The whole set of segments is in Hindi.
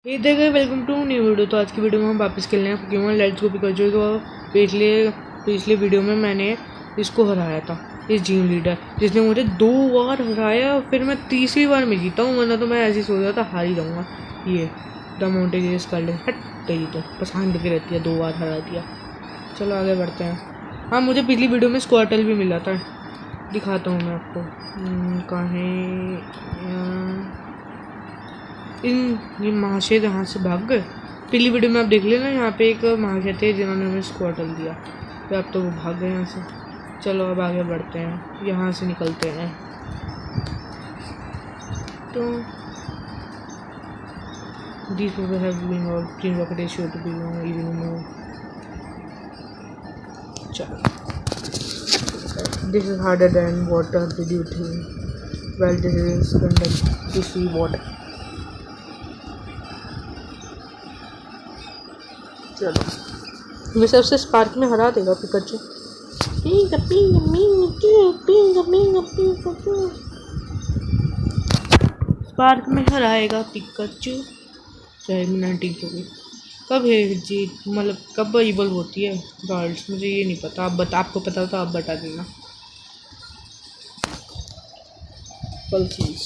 ये देखिए वेलकम टू न्यू वीडियो। तो आज की वीडियो में हम वापस खेलने हैं पोकेमॉन लेट्स गो पिकाचू। तो पिछले वीडियो में मैंने इसको हराया था, इस जिम लीडर जिसने मुझे 2 बार हराया और फिर मैं तीसरी बार में जीता हूँ, वरना तो मैं ऐसे ही सोच रहा था हार ही जाऊँगा। ये द माउंटेनियर्स कर ले हट गई तो पसंद की रहती है, 2 बार हरा दिया। चलो आगे बढ़ते हैं। हाँ, मुझे पिछली वीडियो में स्क्वार्टल भी मिला था, दिखाता हूँ मैं आपको। ये महाशय यहाँ से भाग गए। पिछली वीडियो में आप देख लेना, यहाँ पे एक महाशय थे जिन्होंने हमें स्क्वार्टल दिया, तो अब तो वो भाग गए यहाँ से। चलो अब आगे बढ़ते हैं, यहाँ से निकलते हैं। तो these people have been all green rocket is sure to be long even more. चलो, this is harder than what did you think? Well, this is conduct to see what. चलो वैसे सबसे स्पार्क में हरा देगा पिकाचू। स्पार्क में हराएगा पिकाचू। चाहे 19 को भी कब है जी, मतलब कब इवॉल्व होती है गर्ल्स, मुझे ये नहीं पता। आपको पता हो तो आप बता देना। पल्सीज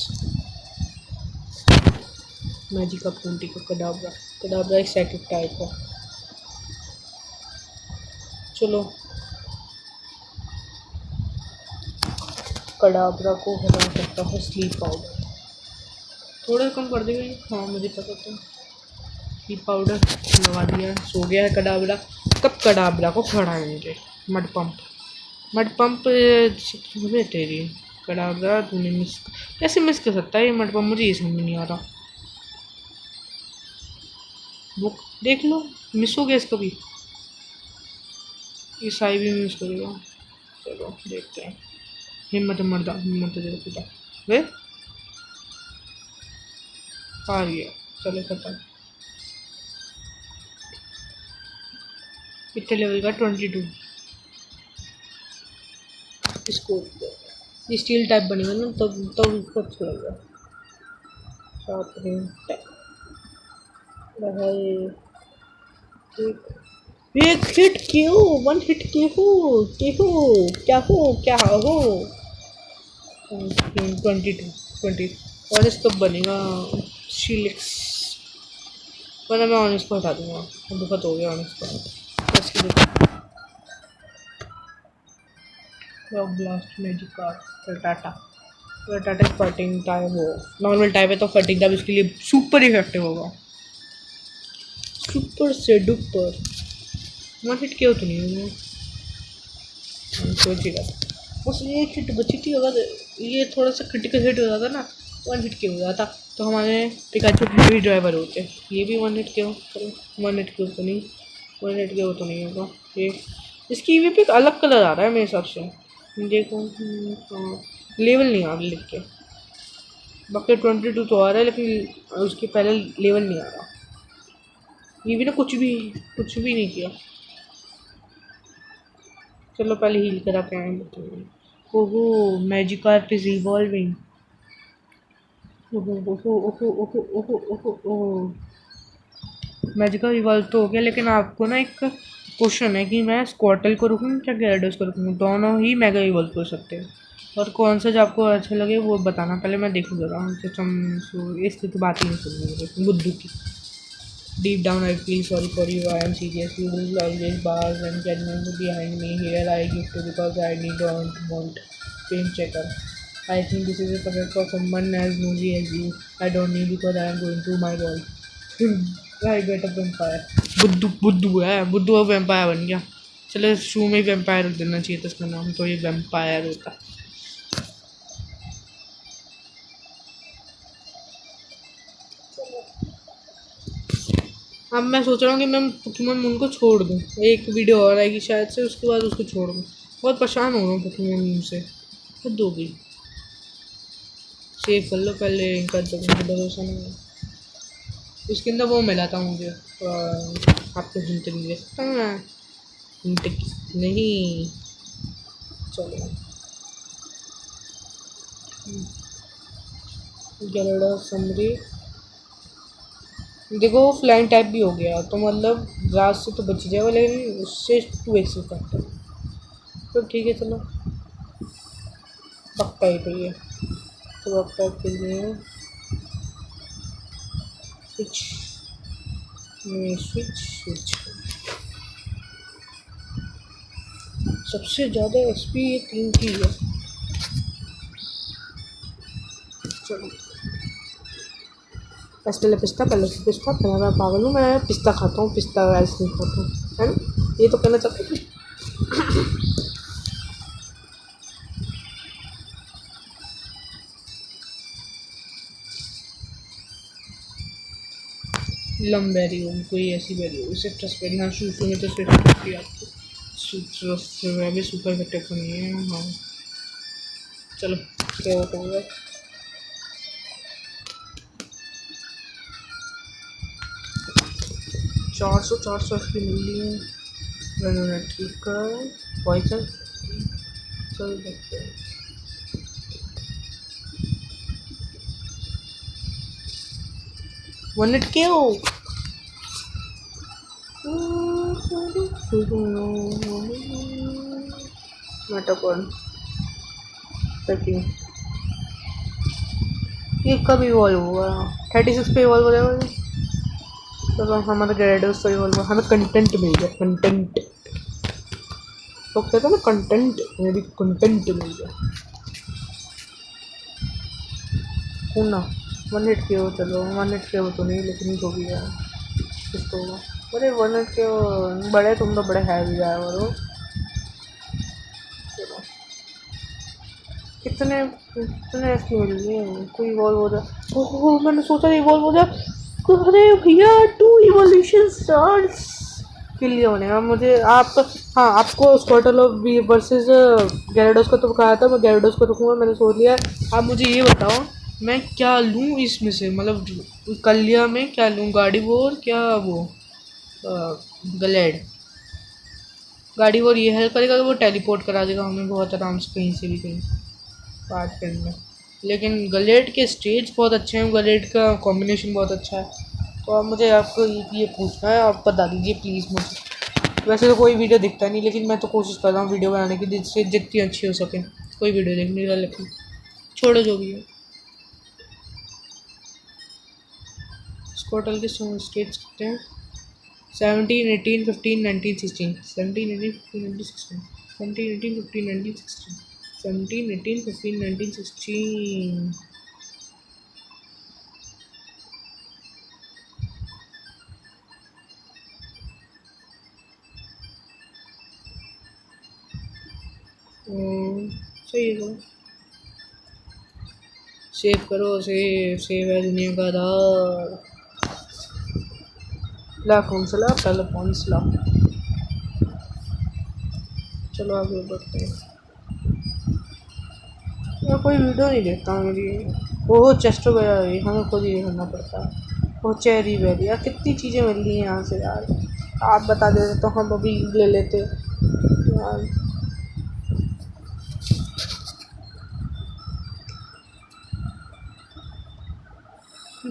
मैजिक ऑफ 20 का कडाब्रा एक साइकिक टाइप है। चलो कडाब्रा को हरा सकता है स्लीप पाउडर, थोड़ा कम कर देगा ये। हाँ मुझे पता था। स्लीप पाउडर लगा दिया, सो गया है कडाब्रा। कब कडाब्रा को हराएंगे? मड पंप तेरी कडाब्रा तूने कैसे मिस कर सकता है ये मड पंप? मुझे ये समझ नहीं आ रहा। बुक देख लो, मिस हो गया इसका भी, इस आई भी मिस करेगा। चलो देखते हैं। हिम्मत दे पिता वे हार गया। चलो खत्म। कितने लेवल का? 22। इसको स्टील टाइप बनेगा ना, तब उसको अच्छा लगेगा। एक हिट क्यों? 1 हिट क्या हो 22 ऑनेस्ट कब बनेगा? शीलिक्स वरना मैं ऑनेस्ट को हटा दूंगा, बहुत हो गया ऑनेस्ट का। रॉक ब्लास्ट मैजिक कार्ड टाटा फटिंग टाइप हो, नॉर्मल टाइप है तो फटिंग टाइप इसके लिए सुपर इफेक्टिव होगा। सुपर से डुपर 1 हिट क्यों तो नहीं है? सोचिएगा बस, एक हिट बची थी। अगर ये थोड़ा सा क्रिटिकल हिट हो जाता ना, 1 हिट क्यों हो जाता तो हमारे पिकाचू हेवी ड्राइवर होते। ये भी 1 हिट क्यों? चलो 1 हिट क्यों तो नहीं, 1 हिट क्यों तो नहीं होगा। ये इसकी भी एक अलग कलर आ रहा है मेरे हिसाब से, देखो। लेवल नहीं आ रहा लिख के, बाकी 22 तो आ रहा है लेकिन उसके पहले लेवल नहीं आ रहा। ये भी ना कुछ भी नहीं किया। चलो पहले हील करा के आए। ओहो मैजिकार्प इज इवॉल्विंग। ओहो मैजिकल इवॉल्व तो हो गया, लेकिन आपको ना एक क्वेश्चन है कि मैं स्क्वार्टल को रखूँ क्या gyarados को रखूँ? दोनों ही मेगा इवॉल्व कर सकते हैं, और कौन सा जो आपको अच्छा लगे वो बताना। पहले मैं देखूँ जरा। इसकी तो बात ही नहीं सुननी मुझे बुद्धू की। Deep down, I feel sorry for you. I am serious. You will always bars and judgments behind me. Here I give to because I don't want pain checker. I think this is a perfect for someone as nosy as you. I don't need because I am going through my wall. I get a vampire. बुद्धू है, बुद्धू अब वैम्पायर बन गया। चलो शू में वैम्पायर रख देना चाहिए था इसका नाम, तो ये वैम्पायर होता। अब मैं सोच रहा हूँ कि मैं पोकेमॉन मून को छोड़ दूँ। एक वीडियो और आएगी शायद से, उसके बाद उसको छोड़ दूँ। बहुत परेशान हो रहा हूँ पोकेमॉन मून से, खुद होगी। सेव कर लो पहले, कर दो, मुझे भरोसा नहीं है। उसके अंदर वो मिला था मुझे, आपको हिंट नहीं दे सकता मैं, हिंट नहीं। चलो गरुड़ा समरी देखो वो फ्लाइंग टाइप भी हो गया तो मतलब ग्रास से तो बच जाएगा लेकिन उससे 2x करता है। तो ठीक है चलो, पक्का ही तो ये, तो पक्का के लिए स्विच में स्विच स्विच। सबसे ज़्यादा एक्सपी ये 3 की है। चलो पहले पिस्ता, पहले पिस्ता, पहले मैं पागल हूँ, मैं पिस्ता खाता हूँ, पिस्ता आइसक्रीम खाता हूँ, है ना? ये तो कहना चाहते थे। लम बेरी हो, कोई ऐसी बेरी हो, सिट्रस बेरी। हाँ सूफी में तो सिट्रस भी आपको सिट्रस में भी सुपर इफेक्टिव तो नहीं है। हाँ चलो क्या होगा, 400 एफ पी मिल रही है। मैंने ठीक कर पॉइजन, चल देखते हैं। 1 मिनट क्यों मेटाकॉन पैकिंग, ये कब इवॉल्व हुआ? 36 पे इवॉल्व हो जाएगा। तो हमारा ग्रेडोस तो इवॉल्व हुआ, हमें कंटेंट मिल गया, कंटेंट तो कहते हैं ना, कंटेंट, मेरी कंटेंट मिल गया। हूँ ना 1 मिनट के हो, चलो 1 मिनट के हो तो नहीं, लेकिन जो भी है कुछ तो होगा। अरे 1 मिनट के हो, बड़े तुम तो बड़े है भी जाए और चलो कितने कितने ऐसी मिल रही है, कोई इवॉल्व हो जाए। ओहो मैंने सोचा इवॉल्व हो जाए, अरे भैया 2 इवोल्यूशन स्टार्स के लिए बनेगा मुझे। आप हाँ आपको स्क्वार्टल ऑफ बी वर्सेस गैराडोस का तो कहा था, मैं गैराडोस को रखूँगा, मैंने सोच लिया। आप मुझे ये बताओ मैं क्या लूँ इसमें से, मतलब कलिया में क्या लूँ, गाड़ी वोर क्या वो गलेड। गाड़ी वोर ये हेल्प करेगा कि वो टेलीपोर्ट करा देगा हमें बहुत आराम से कहीं से भी कहीं पार्ट करने में। लेकिन गलेड के स्टेज बहुत अच्छे हैं, गलेड का कॉम्बिनेशन बहुत अच्छा है। तो अब मुझे आपको ये पूछना है, आप बता दीजिए प्लीज़ मुझे। वैसे तो कोई वीडियो दिखता नहीं, लेकिन मैं तो कोशिश कर रहा हूँ वीडियो बनाने की जिससे जितनी अच्छी हो सके। कोई वीडियो देखने का, लेकिन छोड़ो जो भी है। स्कॉटल के स्टेट्स कितने हैं? 17, 18, 15, 19, 16, 17, 18, 15, 19, 16, 17, 18, 15, 19, 16, 17, 18, 15, 19, 16। सही है। सेव करो, सेव है दुनिया का आधार। ला कौन सा ला, पहले कौन सा ला। चलो आगे बढ़ते हैं। मैं कोई वीडियो नहीं देखता हूँ मेरी। वो चेस्टो वगैरह हमें खुद ही करना पड़ता है। वो चेरी वेरी यार, कितनी चीज़ें मिल रही हैं यहाँ से यार, आप बता देते तो हम अभी ले लेते यार।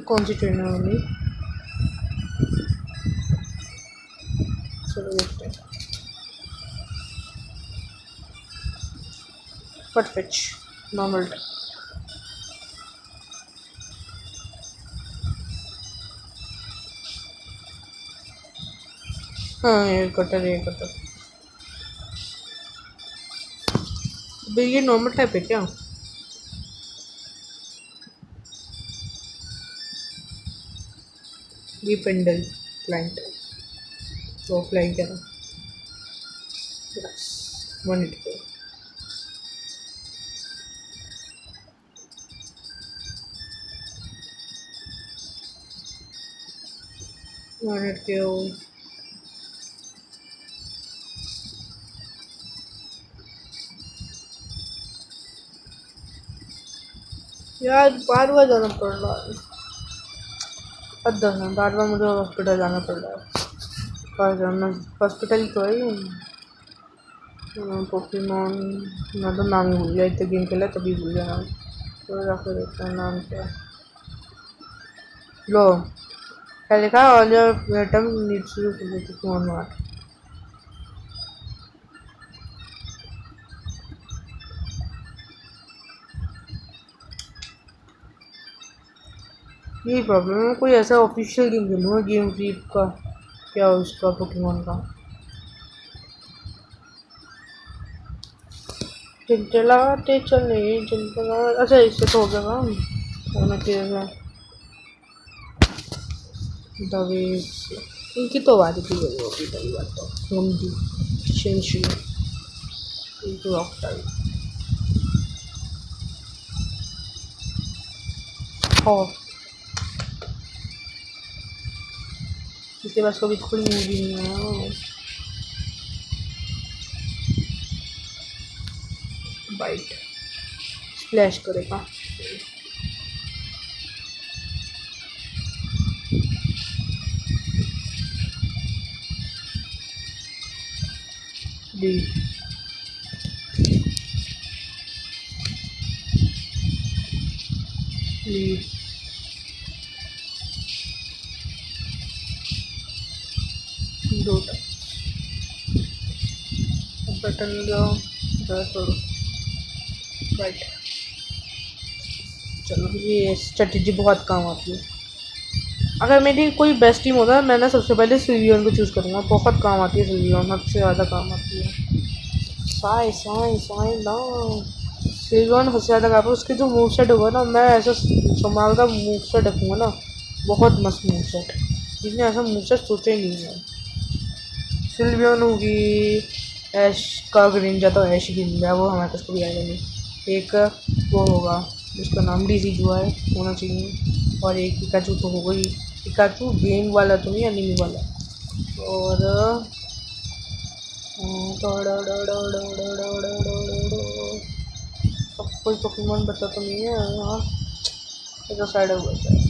कौन सी ट्रेन है वाली, चलो देखते हैं। Perfect normal. हाँ ये कटर, ये कटर ये नॉर्मल टाइप है क्या? ये पेंडल क्लाइंट तो फ्लाइंग करा बस 1 मिनट के। 1 मिनट के हो। यार बार बार जाना पड़ रहा है, बार बार मुझे हॉस्पिटल जाना पड़ रहा है। पर जाना हॉस्पिटल तो है ही। पोकेमॉन, मैं तो नाम ही भूल गया, इतने गेम खेला तभी भूल गया नाम। तो जाकर देखते हैं नाम क्या। लो क्या लिखा? All your item needs to Pokemon Mart. यही प्रॉब्लम है, कोई ऐसा ऑफिशियल गेम खेलूँगा गेम फ्रीक का, क्या उसका पोकेमॉन का। चलाते चले चलते, अच्छा इससे तो हो गया काम होना चाहिए। दवेज इनकी तो बात ही गई होगी, पहली बात तो लंबी शेंशी इनटू ऑफ टाइम। हाँ इसके पास कभी कोई मूवी नहीं है। बाइट स्प्लैश करेगा। डी लीड दो बटन जाओ करो राइट। चलो ये स्ट्रेटेजी बहुत काम आती है। अगर मेरी कोई बेस्ट टीम होता है मैं ना सबसे पहले सिल्वियन को चूज़ करूँगा, बहुत काम आती है सिल्वियन, हद से ज़्यादा काम आती है। साई साई साई ना सिल्वियन हद से ज़्यादा काम है। उसके जो मूव सेट होगा ना, मैं ऐसा संभाल का मूव सेट रखूँगा ना, बहुत मस्त मूव सेट, जिसने ऐसा मूव सेट सोचा ही नहीं है। सिल्वियन होगी, ऐश का ग्रिंजा तो ऐश ग्रिंजा वो हमारे पास कभी आएगा नहीं। एक वो होगा जिसका नाम डीसी जो है होना चाहिए, और एक पिकाचू तो होगा ही। पिकाचू गेम वाला तो नहीं, एनिमी वाला। और अब कोई पोकेमॉन बचा तो नहीं है यहाँ, तो साइड में बचा है।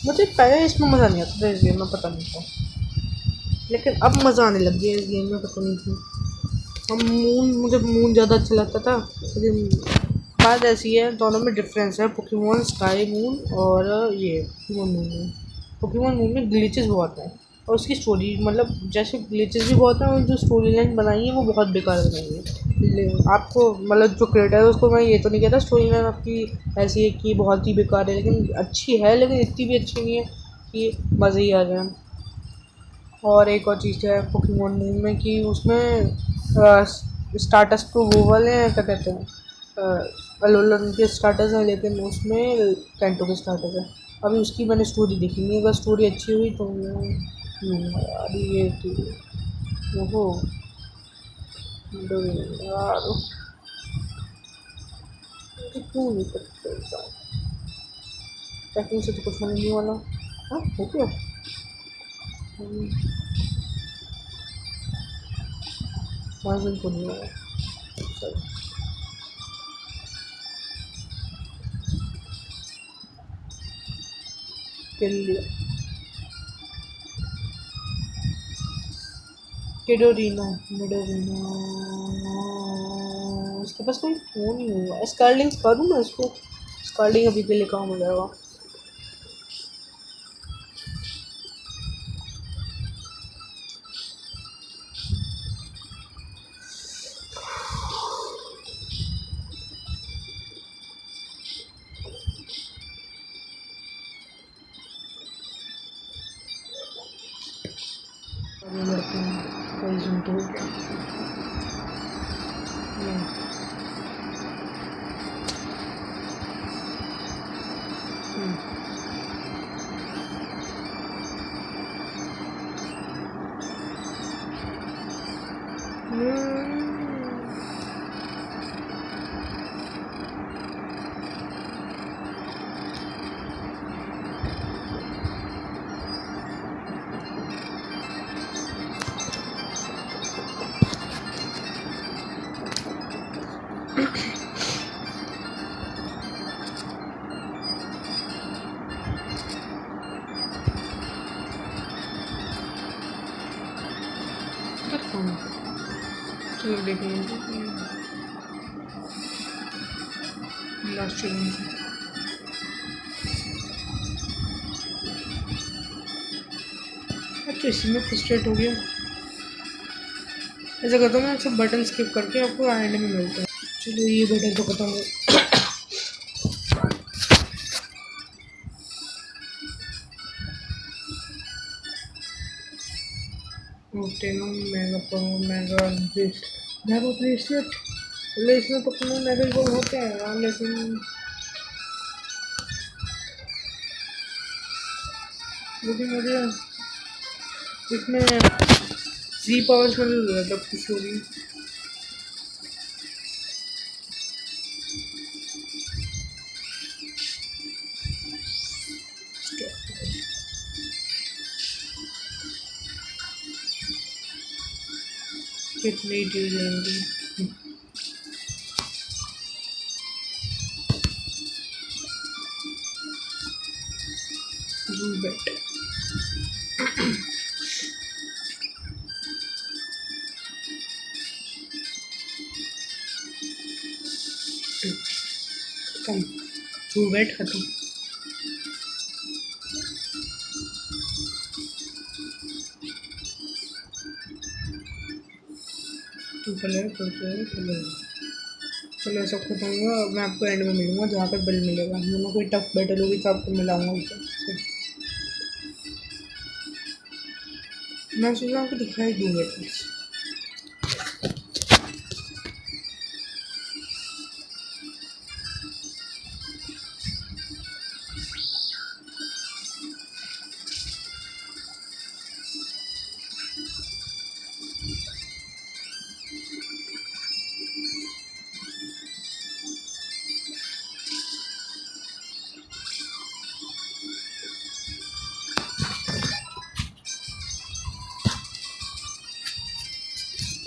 मुझे पहले इसमें मज़ा नहीं आता था इस गेम में, पता नहीं था, लेकिन अब मज़ा आने लग गया इस गेम में, पता नहीं क्यों। हम मून, मुझे मून ज़्यादा अच्छा लगता था, लेकिन बात ऐसी है दोनों में डिफरेंस है। पोकेमॉन स्काई मून और ये पोकेमॉन मून में, पोकेमॉन मून में ग्लिचेस बहुत हैं, और उसकी स्टोरी मतलब जैसे ग्लिचेस भी बहुत हैं, और जो स्टोरी लाइन बनाई है वो बहुत बेकार बनाई है। आपको मतलब जो क्रिएटर है उसको मैं ये तो नहीं कहता स्टोरी लाइन आपकी ऐसी है कि बहुत ही बेकार है, लेकिन अच्छी है, लेकिन इतनी भी अच्छी नहीं है कि मज़े ही आ जाए। और एक और चीज़ है पोकेमॉन मून में कि उसमें स्टार्टर्स तो वो वाले हैं, क्या कहते हैं, अलोलन के स्टार्टर्स हैं, लेकिन उसमें कैंटो के स्टार्टर्स हैं। अभी उसकी मैंने स्टोरी देखी नहीं, अगर स्टोरी अच्छी हुई तो यार ये ओहो यार क्यों नहीं करते पैकिंग से तो कुछ होने नहीं वाला। हाँ हो गया। मार्जिन तो नहीं आया। चलो किल लिया। केडोरीना मेडोरीना, इसके पास कोई फ़ोन नहीं होगा। स्कार्लिंग करूँ मैं इसको, स्कार्लिंग अभी के लिए काम हो जाएगा। लड़के कई जन तो हो गया। चलो देखेंगे लास्ट चैलेंज। अच्छा इसमें फ्रस्ट्रेट हो गया। ऐसा करता हूँ मैं सब बटन स्किप करके आपको एंड में मिलता है। चलो ये बटन तो खत्म हो। मेगा ब्रेसलेट इसमें तो अपने मेगा गोल होते हैं यार, लेकिन मुझे इसमें जी पावर्स में ज़्यादा खुश होगी। कितनी डी जाएंगी बेट। खत्म बेट खत्म। तो चलो ऐसा खत्म हुआ। मैं आपको एंड में मिलूंगा जहाँ पर बिल मिलेगा। मैं कोई टफ बैटल होगी तो आपको मिलाऊंगा उसे। मैं सोच रहा हूँ कि दिखाई दूंगा प्लीज।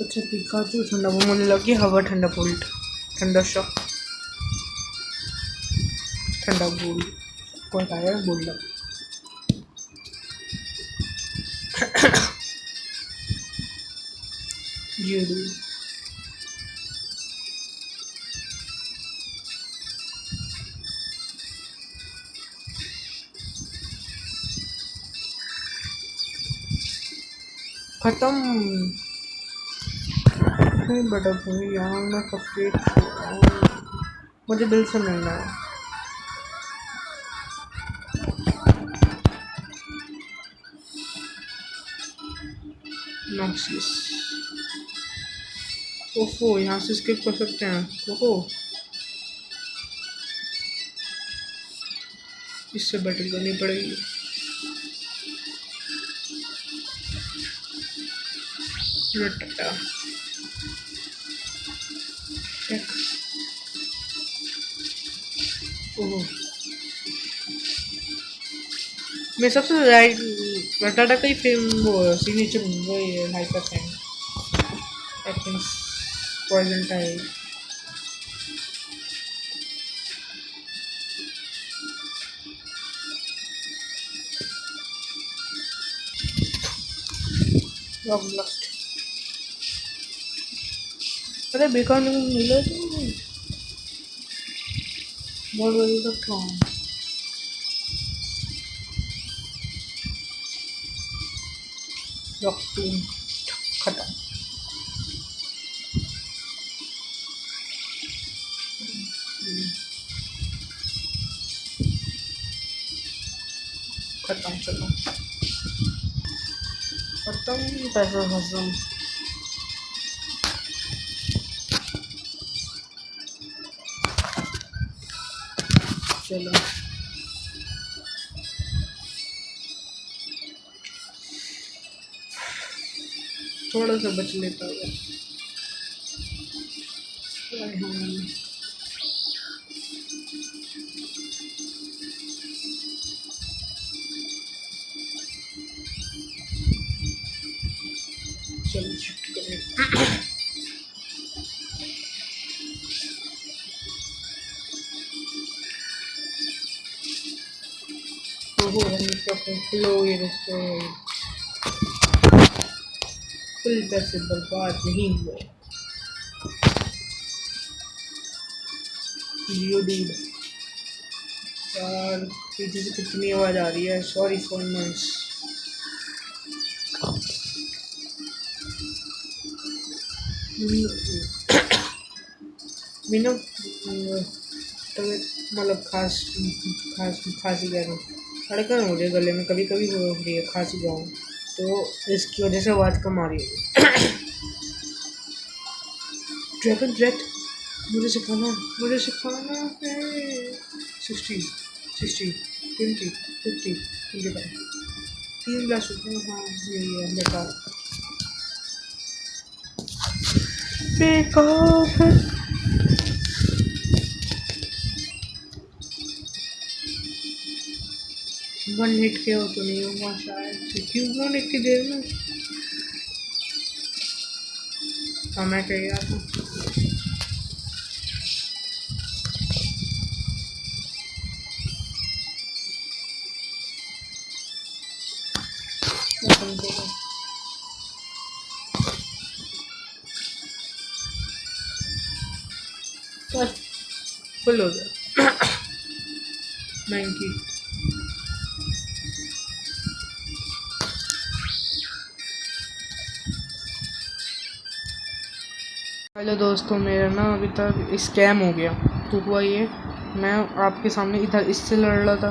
अच्छा पिकाचू ठंडा वो मुझे लगी हवा ठंडा बोल्ट ठंडा शॉक ठंडा बोल्ट कोई आया बोल रहा ये खत्म। बड़ा भाई यहाँ मैं फ्रस्ट्रेट मुझे दिल से मिलना है। नॉक्सिस ओफो यहाँ से स्किप कर सकते हैं। ओहो इससे बैटल करनी पड़ेगी। टाटा ओहो मैं सबसे राइट टाटा का ही फेम वो सिग्नेचर वो है hyper fang acting poison type. Rock blast अरे बेकार नहीं मिला तो बहुत बड़ी तो स्ट्रॉन्ग रॉक टीम खत्म। खत्म चलो खत्म पैसा खत्म। चलो थोड़ा सा बच लेता है। चलो शिफ्ट करें। ओहो हम इसका फ्लो ये रखते फुल पैसे बर्बाद नहीं हुए। जियो डूड यार पीछे से कितनी आवाज़ आ रही है। Sorry for noise. मीनू तो मतलब खांसी कह रहा हूँ, अड़कन हो रही है गले में, कभी कभी हो रही है खांसी जाऊँ, तो इसकी वजह से आवाज़ कम आ रही है। ड्रैगन ब्रेथ मुझे सिखाना है। 60 60 20 50 25 3 ग्लास होते हैं। हाँ यही है बेकार बेकार है। 1 हिट के हो तो नहीं होगा शायद से, क्यों 1 हिट की देर में। हाँ मैं कह गया था। बस फुल हो गया। 90। हेलो दोस्तों, मेरा ना अभी तक स्कैम हो गया। तो हुआ ये, मैं आपके सामने इधर इससे लड़ रहा था,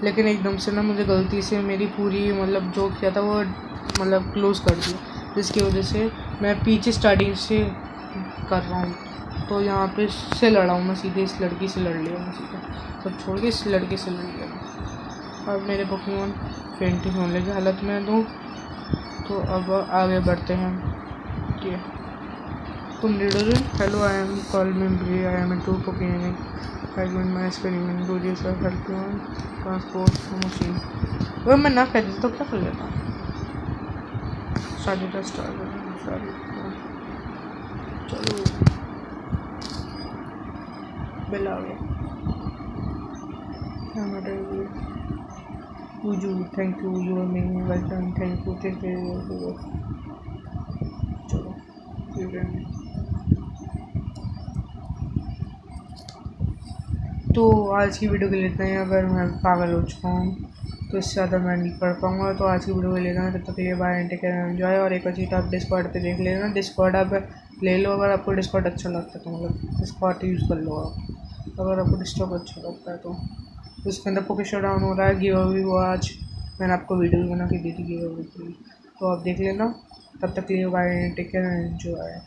लेकिन एकदम से ना मुझे गलती से मेरी पूरी मतलब जो किया था वो मतलब क्लोज़ कर दिया, जिसकी वजह से मैं पीछे स्टार्टिंग से कर रहा हूँ। तो यहाँ पे से लड़ा हूँ मैं, सीधे इस लड़की से लड़ लिया मैं, सीधे सब छोड़ के इस लड़की से लड़ लिया। अब मेरे पोकेमॉन फेंटिंग होने की हालत में दूँ। तो अब आगे बढ़ते हैं। ये तुम reader. Hello, I am call memory, I am a to Pokemon, I win my experiment, do this help you transport machine. वो मैं ना कर देता तो क्या कर लेता। चलो बिल आ गया। Thank you, you are making welcome, thank you, take care. चलो तो आज की वीडियो के लिए इतना ही। अगर मैं पागल हो चुका हूँ तो इससे ज़्यादा मैं नहीं पढ़ पाऊँगा, तो आज की वीडियो को लेना है। तब तक के लिए bye and take care, enjoy. और एक चीज़ आप डिस्कॉर्ड पे देख लेना, डिस्कॉर्ड आप ले लो अगर आपको डिस्कॉर्ड अच्छा लगता है तो, मतलब डिस्कॉर्ड यूज़ कर लो आप अगर आपको डिस्कॉर्ड अच्छा लगता है तो। उसके अंदर पोकेशन डाउन हो रहा है, गिव अवे वो आज मैंने आपको वीडियो बना के दी थी गिव अवे की, तो आप देख लेना। तब तक के लिए bye and take care, enjoy.